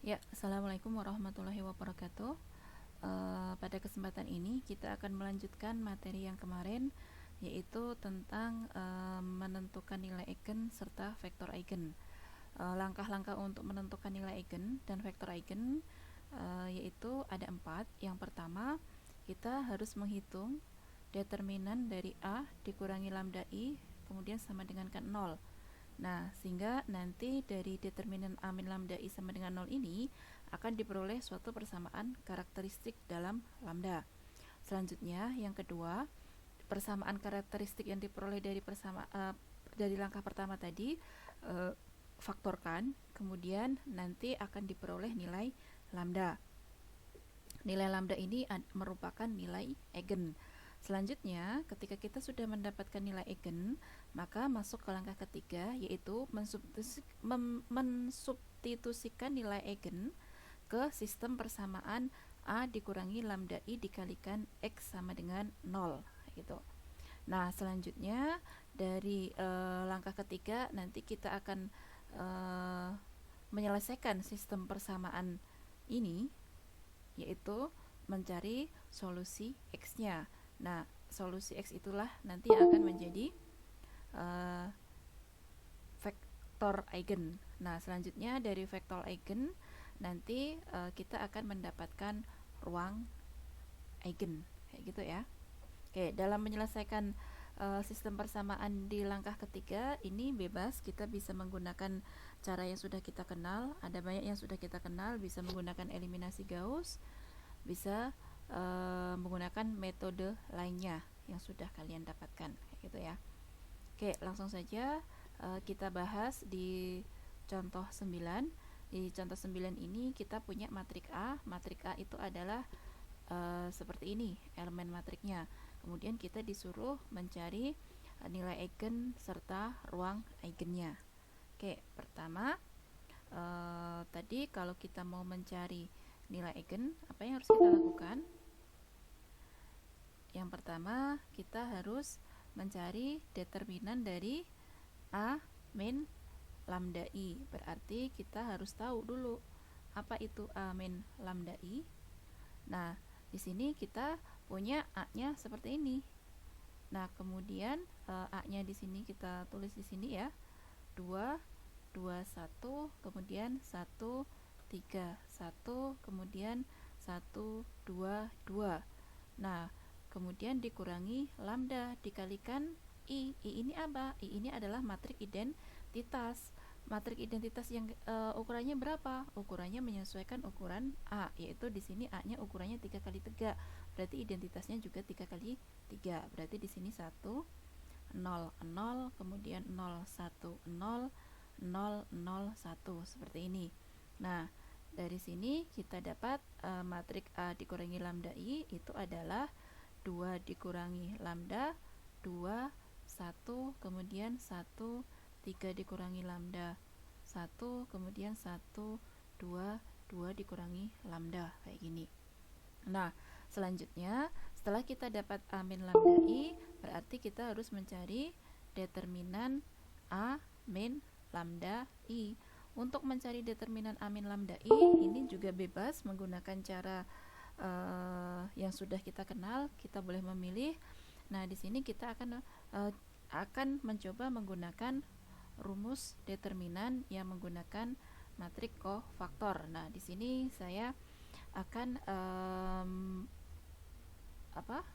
Ya, Assalamualaikum warahmatullahi wabarakatuh. Pada kesempatan ini kita akan melanjutkan materi yang kemarin, yaitu tentang menentukan nilai eigen serta vektor eigen. Langkah-langkah untuk menentukan nilai eigen dan vektor eigen yaitu ada 4. Yang pertama, kita harus menghitung determinan dari A dikurangi lambda I kemudian sama dengan kan 0. Nah, sehingga nanti dari determinan A min lambda I sama dengan 0 ini akan diperoleh suatu persamaan karakteristik dalam lambda. Selanjutnya, yang kedua, persamaan karakteristik yang diperoleh dari langkah pertama tadi faktorkan, kemudian nanti akan diperoleh nilai lambda. Nilai lambda ini merupakan nilai eigen. Selanjutnya, ketika kita sudah mendapatkan nilai eigen, maka masuk ke langkah ketiga, yaitu mensubstitusikan nilai eigen ke sistem persamaan A dikurangi lambda I dikalikan X sama dengan 0 gitu. Nah, selanjutnya dari langkah ketiga nanti kita akan menyelesaikan sistem persamaan ini, yaitu mencari solusi X-nya. Nah, solusi X itulah nanti akan menjadi vektor eigen. Nah, selanjutnya dari vektor eigen nanti kita akan mendapatkan ruang eigen, kayak gitu ya. Oke, dalam menyelesaikan sistem persamaan di langkah ketiga ini bebas, kita bisa menggunakan cara yang sudah kita kenal. Ada banyak yang sudah kita kenal, bisa menggunakan eliminasi Gauss, bisa menggunakan metode lainnya yang sudah kalian dapatkan, kayak gitu ya. Oke, langsung saja kita bahas di contoh 9. Di contoh 9 ini kita punya matrik A. Matrik A itu adalah seperti ini elemen matriknya. Kemudian kita disuruh mencari nilai eigen serta ruang eigennya. Oke, pertama tadi kalau kita mau mencari nilai eigen, apa yang harus kita lakukan? Yang pertama, kita harus mencari determinan dari A min lambda I. Berarti kita harus tahu dulu apa itu A min lambda I. Nah, di sini kita punya A-nya seperti ini. Nah, kemudian A-nya di sini kita tulis di sini ya. 2 2 1 kemudian 1 3 1 kemudian 1 2 2. Nah, kemudian dikurangi lambda dikalikan I. I ini apa? I ini adalah matrik identitas. Matrik identitas yang ukurannya berapa? Ukurannya menyesuaikan ukuran A, yaitu di sini A-nya ukurannya 3 kali 3. Berarti identitasnya juga 3 kali 3. Berarti di sini 1 0 0 kemudian 0 1 0 0 0 1 seperti ini. Nah, dari sini kita dapat matrik A dikurangi lambda I itu adalah 2 dikurangi lambda 2 1 kemudian 1 3 dikurangi lambda 1 kemudian 1 2 2 dikurangi lambda, kayak gini. Nah, selanjutnya setelah kita dapat A min lambda I, berarti kita harus mencari determinan A min lambda I. Untuk mencari determinan A min lambda I ini juga bebas menggunakan cara yang sudah kita kenal. Kita boleh memilih. Nah, di sini kita akan mencoba menggunakan rumus determinan yang menggunakan matrik kofaktor. Nah, di sini saya akan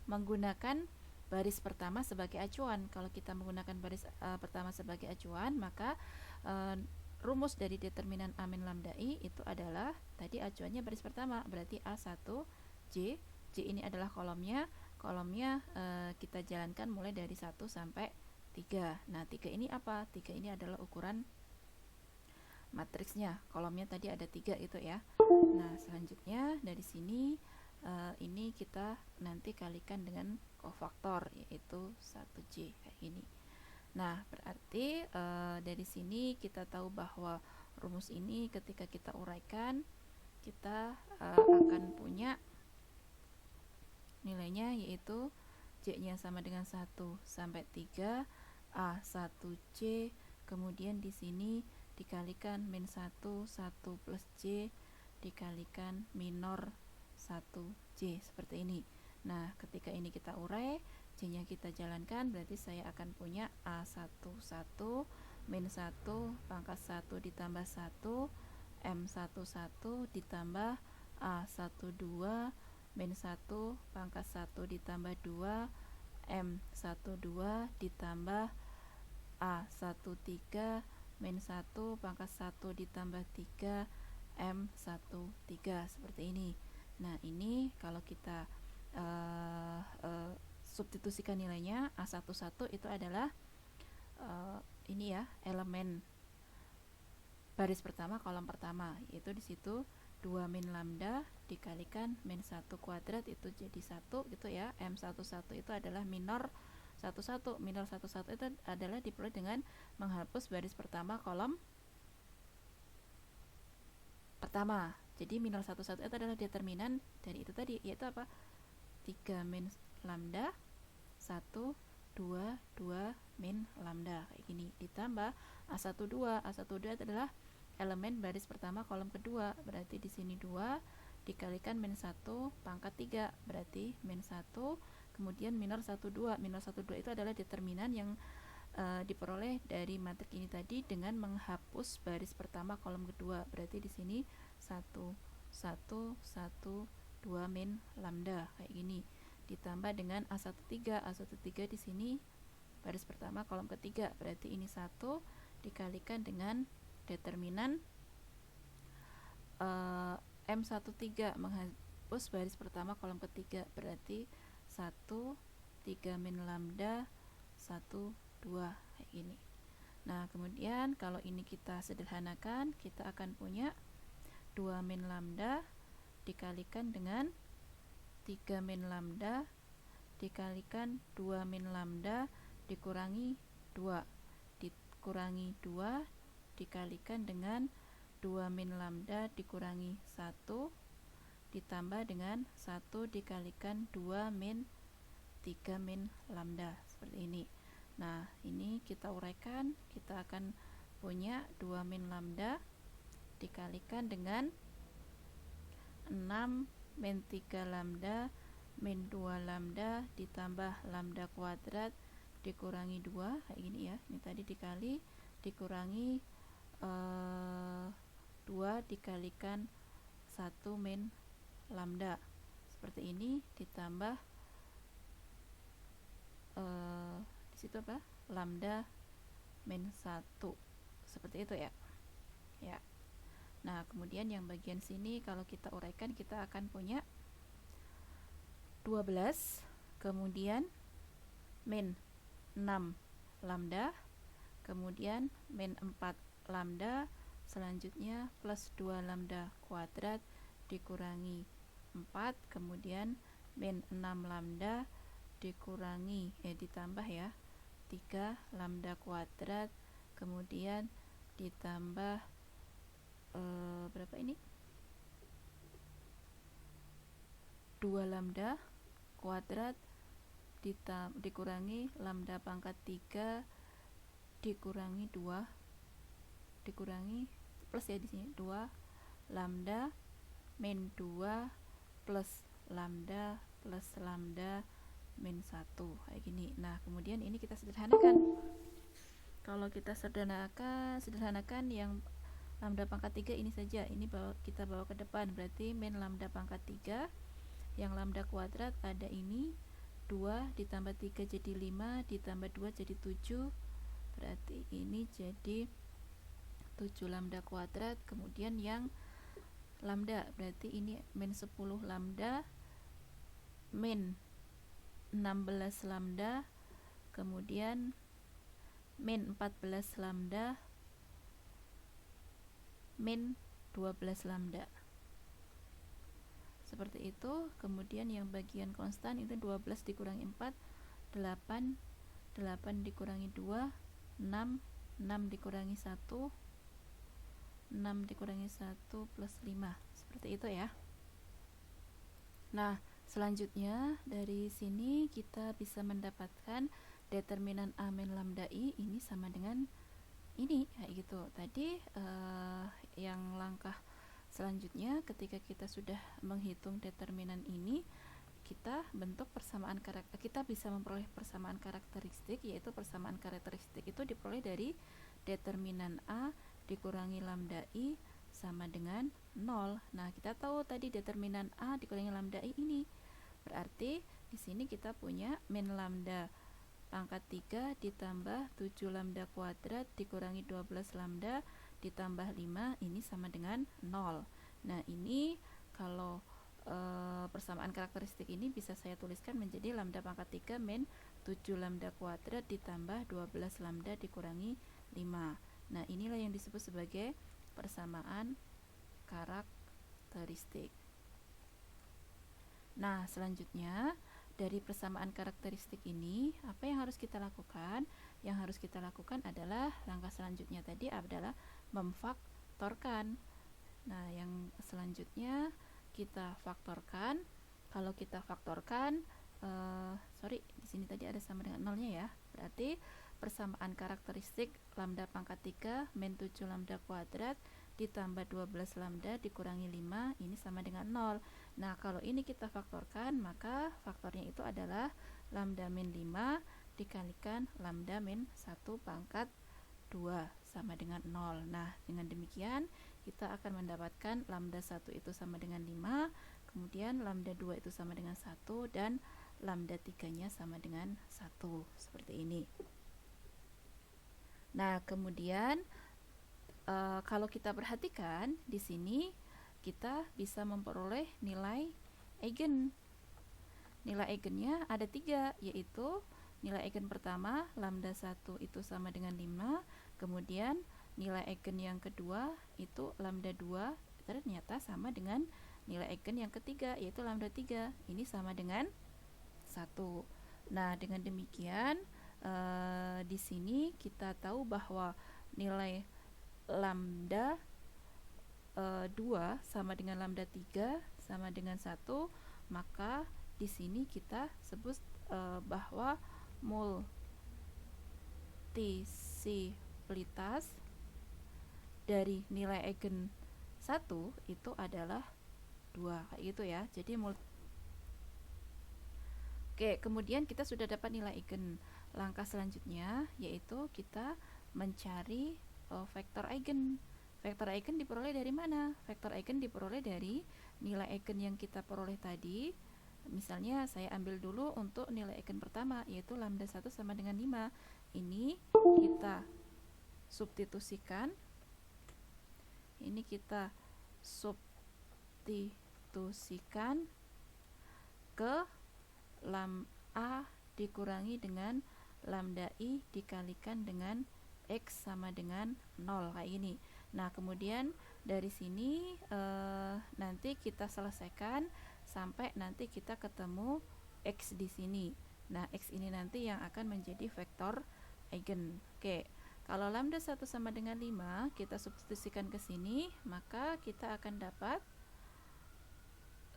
menggunakan baris pertama sebagai acuan. Kalau kita menggunakan baris pertama sebagai acuan, maka rumus dari determinan A min lambda I itu adalah tadi acuannya baris pertama, berarti A1J. J ini adalah kolomnya. Kolomnya kita jalankan mulai dari 1 sampai 3. Nah, 3 ini apa? 3 ini adalah ukuran matriksnya. Kolomnya tadi ada 3 itu ya. Nah, selanjutnya dari sini ini kita nanti kalikan dengan kofaktor, yaitu 1J kayak gini. Nah, berarti dari sini kita tahu bahwa rumus ini ketika kita uraikan, kita akan punya nilainya, yaitu J-nya sama dengan 1 sampai 3, A1J, kemudian di sini dikalikan min 1 1 plus J dikalikan minor 1J seperti ini. Nah, ketika ini kita urai, J-nya kita jalankan, berarti saya akan punya A11 min 1 pangkat 1 ditambah 1 M11 ditambah A12 min 1 pangkat 1 ditambah 2 M12 ditambah A13 min 1 pangkat 1 ditambah 3 M13 seperti ini. Nah, ini kalau kita substitusikan nilainya, A11 itu adalah ini ya, elemen baris pertama kolom pertama, yaitu di situ 2 min lambda dikalikan min 1 kuadrat itu jadi 1 gitu ya. M11 itu adalah minor 11. Minor 11 itu adalah diperoleh dengan menghapus baris pertama kolom pertama. Jadi minor 11 itu adalah determinan dari itu tadi, yaitu apa? 3 min lambda 1 2 2 min lambda kayak gini, ditambah A12. A12 adalah elemen baris pertama kolom kedua, berarti di sini 2 dikalikan min 1 pangkat 3, berarti min 1, kemudian minor 12. Minor 12 itu adalah determinan yang diperoleh dari matrik ini tadi dengan menghapus baris pertama kolom kedua, berarti di sini 1 1 1 2 min lambda kayak gini, ditambah dengan A13. A13 di sini baris pertama kolom ketiga, berarti ini 1 dikalikan dengan determinan M13 menghapus baris pertama kolom ketiga, berarti 1 3 min lambda 1 2 kayak gini. Nah, kemudian kalau ini kita sederhanakan, kita akan punya 2 min lambda dikalikan dengan 3 min lambda dikalikan 2 min lambda dikurangi 2 dikurangi 2 dikalikan dengan 2 min lambda dikurangi 1 ditambah dengan 1 dikalikan 2 min 3 min lambda seperti ini. Nah, ini kita uraikan, kita akan punya 2 min lambda dikalikan dengan 6 min 3 lambda min 2 lambda ditambah lambda kuadrat dikurangi 2 kayak gini ya. Ini tadi dikali dikurangi 2 dikalikan 1 min lambda seperti ini, ditambah di situ apa? Lambda min 1 seperti itu ya. Ya. Nah, kemudian yang bagian sini kalau kita uraikan, kita akan punya 12 kemudian min 6 lambda kemudian min 4 lambda, selanjutnya plus 2 lambda kuadrat dikurangi 4, kemudian min 6 lambda dikurangi ditambah ya 3 lambda kuadrat, kemudian ditambah berapa ini? 2 lambda kuadrat dikurangi lambda pangkat 3 dikurangi 2 dikurangi plus ya di sini 2 lambda min 2 plus lambda min 1 kayak gini. Nah, kemudian ini kita sederhanakan. Kalau kita sederhanakan yang lambda pangkat 3 ini saja, ini kita bawa ke depan, berarti min lambda pangkat 3, yang lambda kuadrat ada ini 2 ditambah 3 jadi 5 ditambah 2 jadi 7, berarti ini jadi 7 lambda kuadrat, kemudian yang lambda berarti ini min 10 lambda min 16 lambda kemudian min 14 lambda min 12 lambda seperti itu. Kemudian yang bagian konstan itu 12 dikurangi 4 8 8 dikurangi 2 6 6 dikurangi 1 6 dikurangi 1 plus 5 seperti itu ya. Nah, selanjutnya dari sini kita bisa mendapatkan determinan A min lambda I ini sama dengan ini kayak gitu. Tadi yang langkah Selanjutnya, ketika kita sudah menghitung determinan ini, kita bisa memperoleh persamaan karakteristik, yaitu persamaan karakteristik itu diperoleh dari determinan A dikurangi lambda I sama dengan 0. Nah, kita tahu tadi determinan A dikurangi lambda I ini. Berarti di sini kita punya min lambda pangkat 3 ditambah 7 lambda kuadrat dikurangi 12 lambda ditambah 5 ini sama dengan 0. Nah, ini kalau persamaan karakteristik ini bisa saya tuliskan menjadi lambda pangkat 3 min 7 lambda kuadrat ditambah 12 lambda dikurangi 5. Nah, inilah yang disebut sebagai persamaan karakteristik. Nah, selanjutnya dari persamaan karakteristik ini, apa yang harus kita lakukan? Yang harus kita lakukan adalah langkah selanjutnya tadi adalah memfaktorkan. Nah, yang selanjutnya kita faktorkan. Kalau kita faktorkan, di sini tadi ada sama dengan nolnya ya. Berarti persamaan karakteristik lambda pangkat 3 min 7 lambda kuadrat ditambah 12 lambda dikurangi 5 ini sama dengan 0. Nah, kalau ini kita faktorkan, maka faktornya itu adalah lambda min 5 dikalikan lambda min 1 pangkat 2 sama dengan 0. Nah, dengan demikian kita akan mendapatkan lambda 1 itu sama dengan 5, kemudian lambda 2 itu sama dengan 1, dan lambda 3-nya sama dengan 1. Seperti ini. Nah, kemudian kalau kita perhatikan di sini kita bisa memperoleh nilai eigen. Nilai eigennya ada 3, yaitu nilai eigen pertama lambda 1 itu sama dengan 5, kemudian nilai eigen yang kedua itu lambda 2 ternyata sama dengan nilai eigen yang ketiga yaitu lambda 3, ini sama dengan 1. Nah, dengan demikian di sini kita tahu bahwa nilai lambda 2 sama dengan lambda 3 sama dengan 1, maka di sini kita sebut bahwa multiplicity dari nilai eigen 1 itu adalah 2, kayak gitu ya. Jadi Oke, kemudian kita sudah dapat nilai eigen. Langkah selanjutnya yaitu kita mencari vektor eigen. Vektor eigen diperoleh dari mana? Vektor eigen diperoleh dari nilai eigen yang kita peroleh tadi. Misalnya saya ambil dulu untuk nilai eigen pertama, yaitu lambda 1 sama dengan 5. Ini kita substitusikan. Ini kita substitusikan ke A dikurangi dengan lambda I dikalikan dengan X sama dengan 0, kayak gini. Nah, kemudian dari sini nanti kita selesaikan sampai nanti kita ketemu X di sini. Nah, X ini nanti yang akan menjadi vektor eigen. Oke, kalau lambda 1 sama dengan 5 kita substitusikan ke sini, maka kita akan dapat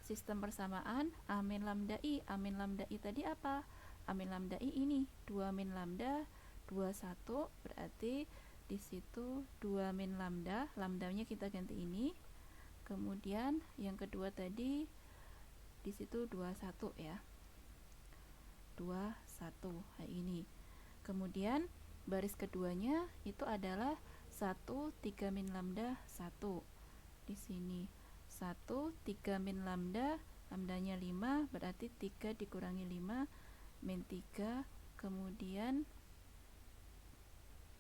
sistem persamaan A min lambda I. A min lambda I tadi apa? A min lambda I ini 2 min lambda 21, berarti di situ 2 min lambda, lambdanya kita ganti ini. Kemudian yang kedua tadi di situ 21 ya. 21 kayak ini. Kemudian baris keduanya itu adalah 1 3 min lambda 1. Di sini 1 3 min lambda, lambdanya 5, berarti 3 dikurangi 5 min 3, kemudian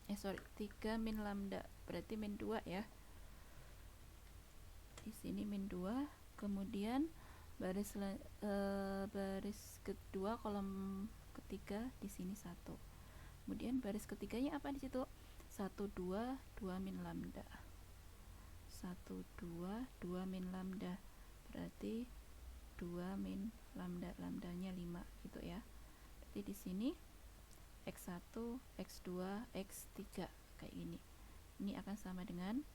3 min lambda berarti min 2 ya. Di sini min 2, kemudian baris kedua kolom ketiga di sini 1. Kemudian baris ketiganya apa di situ? 1 2 2 min lambda. 1 2 2 min lambda, berarti 2 min lambda, lambdanya 5 gitu ya. Berarti di sini X1 X2 X3 kayak gini. Ini akan sama dengan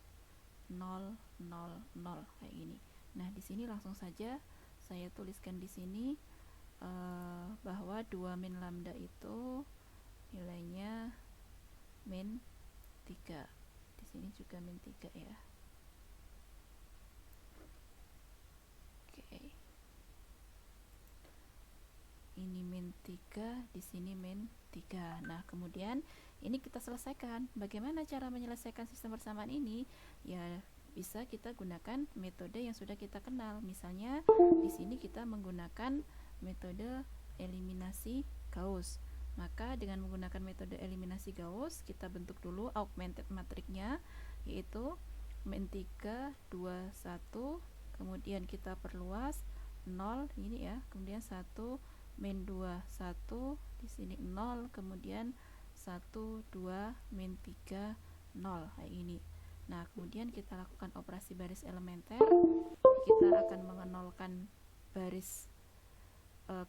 0 0 0 kayak gini. Nah, di sini langsung saja saya tuliskan di sini bahwa 2 min lambda itu nilainya min 3. Di sini juga min 3 ya. 3. Nah, kemudian ini kita selesaikan. Bagaimana cara menyelesaikan sistem persamaan ini? Ya, bisa kita gunakan metode yang sudah kita kenal. Misalnya, di sini kita menggunakan metode eliminasi Gauss. Maka dengan menggunakan metode eliminasi Gauss, kita bentuk dulu augmented matrixnya, yaitu min 3, 2, 1. Kemudian kita perluas 0 ini ya, kemudian 1 min 2 1, di sini 0, kemudian 1 2 min 3 0 kayak ini. Nah, kemudian kita lakukan operasi baris elementer. Kita akan mengenolkan baris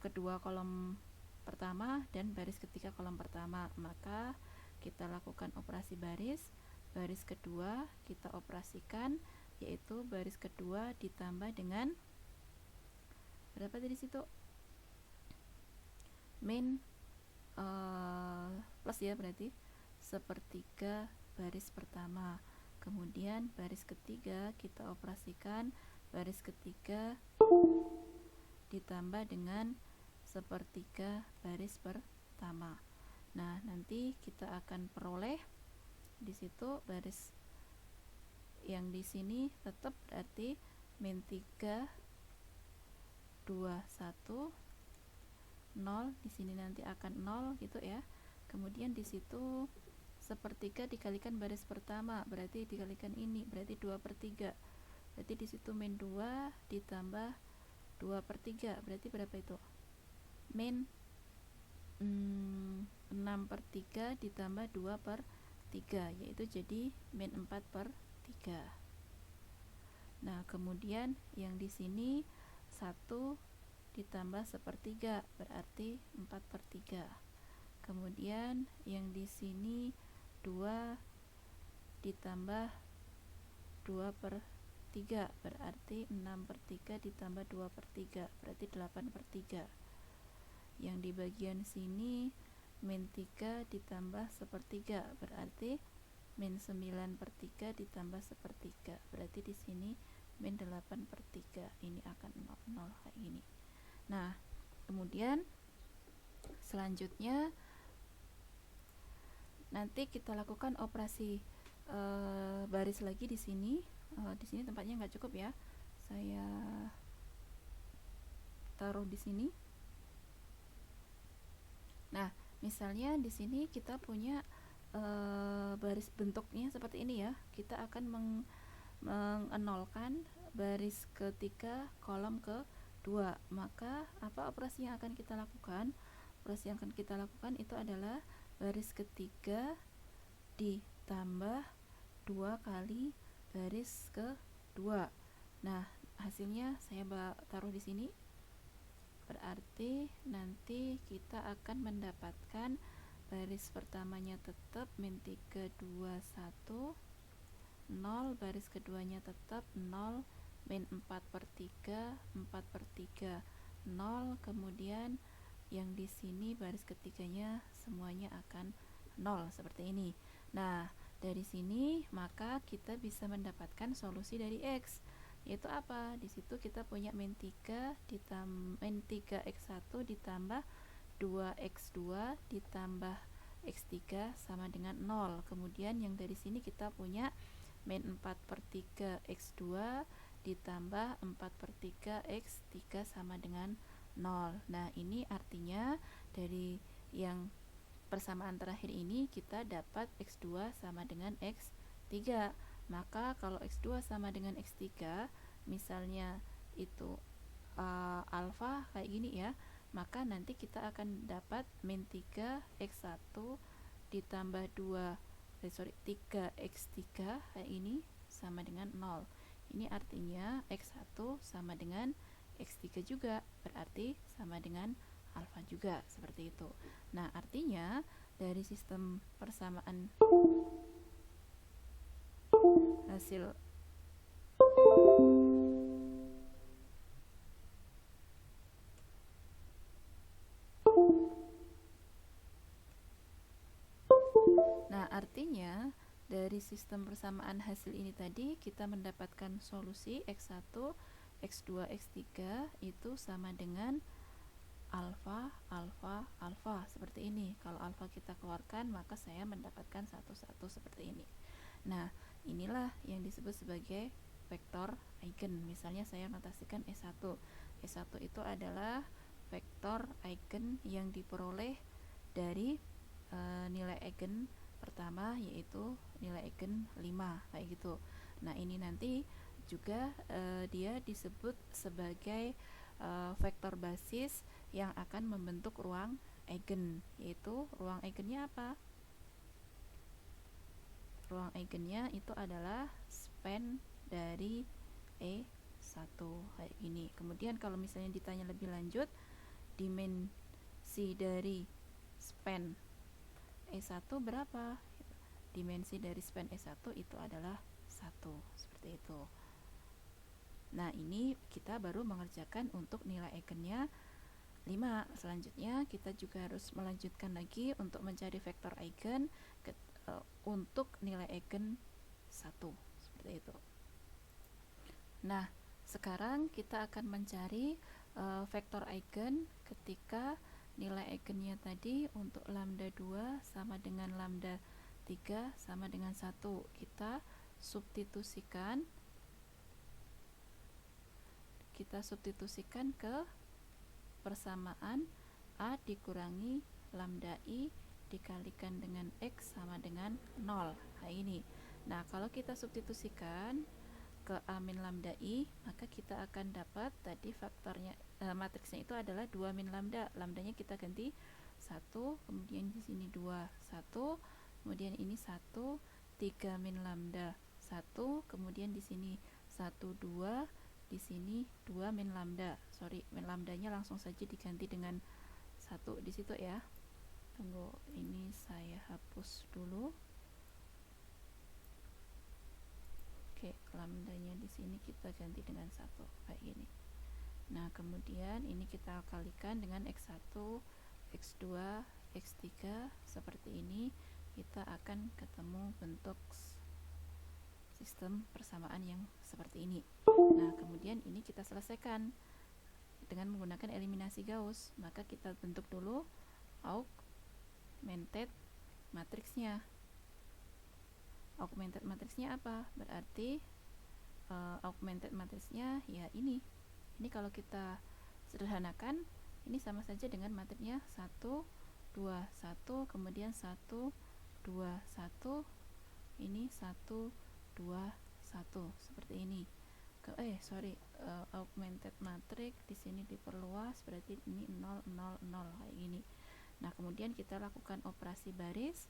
kedua kolom pertama dan baris ketiga kolom pertama. Maka kita lakukan operasi baris kedua kita operasikan, yaitu baris kedua ditambah dengan berapa tadi situ? Min plus ya, berarti sepertiga baris pertama. Kemudian baris ketiga kita operasikan baris ketiga ditambah dengan sepertiga baris pertama. Nah, nanti kita akan peroleh di situ baris yang di sini tetap berarti min 3 2 1 0, di sini nanti akan 0 gitu ya. Kemudian di situ sepertiga dikalikan baris pertama, berarti dikalikan ini, berarti 2/3. Berarti di situ min 2 ditambah 2/3, berarti berapa itu? Min 6/3 ditambah 2/3, yaitu jadi min 4/3. Nah, kemudian yang di sini 1 ditambah sepertiga, berarti 4/3. Kemudian yang di sini 2 ditambah 2/3, berarti 6/3 ditambah 2/3, berarti 8/3. Yang di bagian sini min 3 ditambah sepertiga, berarti min 9/3 ditambah sepertiga, berarti di sini min 8/3. Ini akan 0 kayak gini. Nah, kemudian selanjutnya nanti kita lakukan operasi baris lagi di sini. Di sini tempatnya nggak cukup ya, saya taruh di sini. Nah, misalnya di sini kita punya baris bentuknya seperti ini ya. Kita akan mengenolkan baris ketiga kolom kedua. Maka apa operasi yang akan kita lakukan? Operasi yang akan kita lakukan itu adalah baris ketiga ditambah 2 kali baris kedua. Nah, hasilnya saya taruh di sini. Berarti nanti kita akan mendapatkan baris pertamanya tetap min 3 2 1 0, baris keduanya tetap 0, min 4/3 4/3 0, kemudian yang di sini baris ketiganya semuanya akan 0 seperti ini. Nah, dari sini maka kita bisa mendapatkan solusi dari X, yaitu apa? Di situ kita punya min 3 ditambah min 3x1 ditambah 2x2 ditambah x3 sama dengan 0. Kemudian yang dari sini kita punya min 4/3 x2 ditambah 4/3 x3 sama dengan 0. Nah, ini artinya dari yang persamaan terakhir ini kita dapat x2 sama dengan x3. Maka kalau x2 sama dengan x3, misalnya itu alfa kayak gini ya, maka nanti kita akan dapat min 3x1 ditambah 3x3 kayak ini sama dengan 0. Ini artinya x1 sama dengan x3 juga, berarti sama dengan alfa juga, seperti itu. Nah, artinya dari sistem persamaan hasil artinya dari sistem persamaan hasil ini tadi kita mendapatkan solusi x1, x2, x3 itu sama dengan alfa, alfa, alfa seperti ini. Kalau alfa kita keluarkan, maka saya mendapatkan 1 seperti ini. Nah, inilah yang disebut sebagai vektor eigen. Misalnya saya notasikan E1. E1 itu adalah vektor eigen yang diperoleh dari nilai eigen pertama, yaitu nilai eigen 5 kayak gitu. Nah, ini nanti juga dia disebut sebagai vektor basis yang akan membentuk ruang eigen, yaitu ruang eigennya apa? Ruang eigennya itu adalah span dari E1 kayak gini. Kemudian kalau misalnya ditanya lebih lanjut, dimensi dari span E1 berapa? Dimensi dari span E1 itu adalah 1, seperti itu. Nah, ini kita baru mengerjakan untuk nilai eigennya 5. Selanjutnya kita juga harus melanjutkan lagi untuk mencari vektor eigen untuk nilai eigen 1, seperti itu. Nah, sekarang kita akan mencari vektor eigen ketika nilai eigennya tadi untuk lambda 2 sama dengan lambda 3 sama dengan 1. Kita substitusikan ke persamaan A dikurangi lambda I dikalikan dengan X sama dengan 0. Nah, ini. Nah, kalau kita substitusikan ke A min lambda I, maka kita akan dapat tadi faktornya, matriksnya itu adalah 2 min lambda. Lambdanya kita ganti 1, kemudian di sini 2, 1, kemudian ini 1, 3 min lambda 1, kemudian di sini 1, 2, di sini 2 min lambda. Min lambdanya langsung saja diganti dengan 1 di situ ya. Tunggu, ini saya hapus dulu. Oke, lambdanya di sini kita ganti dengan 1 kayak gini. Nah, kemudian ini kita kalikan dengan X1, X2, X3 seperti ini. Kita akan ketemu bentuk sistem persamaan yang seperti ini. Nah, kemudian ini kita selesaikan dengan menggunakan eliminasi Gauss. Maka kita bentuk dulu augmented matriksnya. Augmented matriksnya apa? Berarti augmented matriksnya ya ini. Ini kalau kita sederhanakan, ini sama saja dengan matriksnya 1, 2, 1, kemudian 1, 2, 1, ini 1, 2, 1 seperti ini. Augmented matrix di sini diperluas, berarti ini 0, 0, 0 kayak gini. Nah, kemudian kita lakukan operasi baris.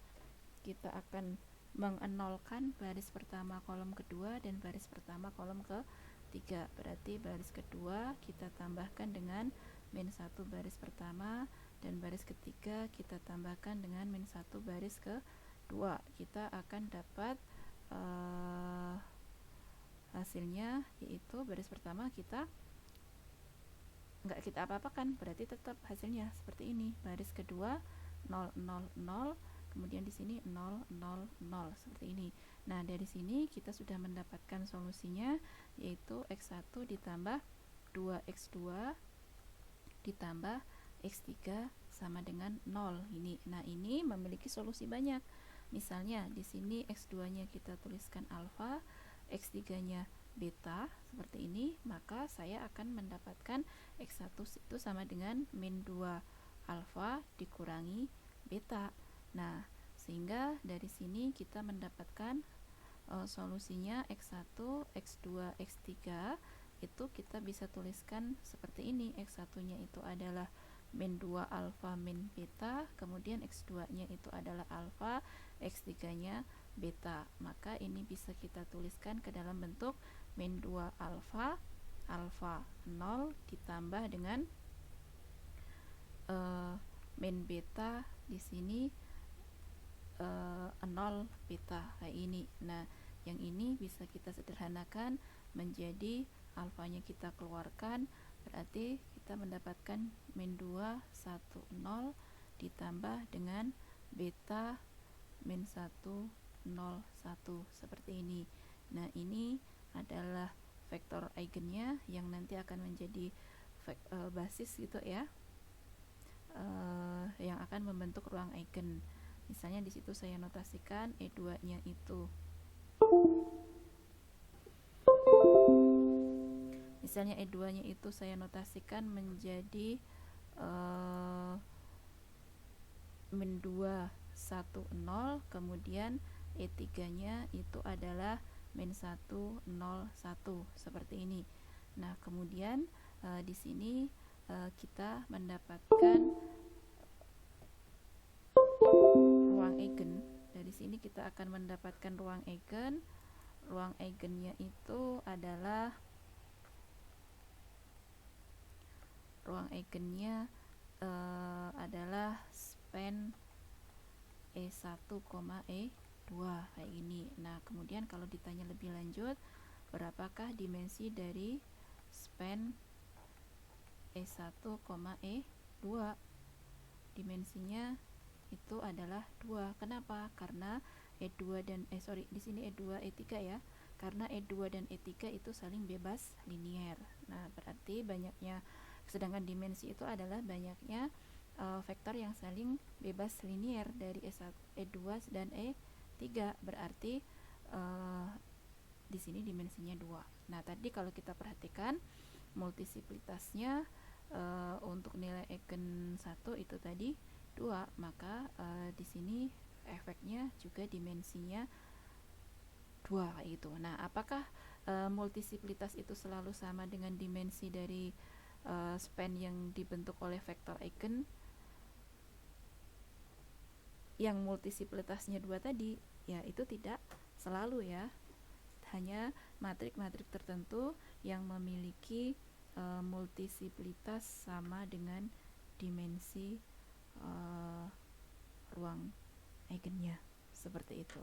Kita akan mengenolkan baris pertama kolom kedua dan baris pertama kolom ketiga. Berarti baris kedua kita tambahkan dengan min 1 baris pertama, dan baris ketiga kita tambahkan dengan min 1 baris kedua. Kita akan dapat hasilnya, yaitu baris pertama kita nggak kita apa-apakan, berarti tetap hasilnya seperti ini. Baris kedua 0, 0, 0, kemudian di sini 0, 0, 0 seperti ini. Nah, dari sini kita sudah mendapatkan solusinya, yaitu X1 ditambah 2X2 ditambah X3 sama dengan 0 ini. Nah, ini memiliki solusi banyak. Misalnya di sini X2-nya kita tuliskan alfa, X3-nya beta seperti ini, maka saya akan mendapatkan X1 itu sama dengan min 2 alfa dikurangi beta. Nah, sehingga dari sini kita mendapatkan solusinya X1, X2, X3 itu kita bisa tuliskan seperti ini. X1-nya itu adalah min 2 alfa min beta, kemudian X2-nya itu adalah alfa, X3-nya beta. Maka ini bisa kita tuliskan ke dalam bentuk min 2 alfa, alfa 0 ditambah dengan min beta di sini 0 beta kayak ini. Nah, yang ini bisa kita sederhanakan menjadi alfanya kita keluarkan, berarti kita mendapatkan min 2 1 0 ditambah dengan beta min 1 0 1 seperti ini. Nah, ini adalah vektor eigennya yang nanti akan menjadi basis gitu ya. yang akan membentuk ruang eigen. Misalnya di situ saya notasikan E2-nya itu. Misalnya E2-nya itu saya notasikan menjadi min 2, 1, 0, kemudian E3-nya itu adalah min 1, 0, 1, seperti ini. Nah, kemudian di sini kita mendapatkan ruang eigen. Dari sini kita akan mendapatkan ruang eigen. Ruang eigennya itu adalah span E1, E2 kayak gini. Nah, kemudian kalau ditanya lebih lanjut, berapakah dimensi dari span E1, E2? Dimensinya itu adalah 2. Kenapa? Karena E2 dan di sini E2 E3 ya. Karena E2 dan E3 itu saling bebas linier. Nah, berarti sedangkan dimensi itu adalah banyaknya vektor yang saling bebas linier dari E1, E2 dan E3. Berarti di sini dimensinya 2. Nah, tadi kalau kita perhatikan multiplikasitasnya untuk nilai eigen 1 itu tadi 2, maka di sini efeknya juga dimensinya 2 kayak gitu. Nah, apakah multiplitas itu selalu sama dengan dimensi dari span yang dibentuk oleh vektor eigen yang multiplitasnya 2 tadi? Ya, itu tidak selalu ya. Hanya matrik-matrik tertentu yang memiliki multiplitas sama dengan dimensi ruang eigennya, seperti itu.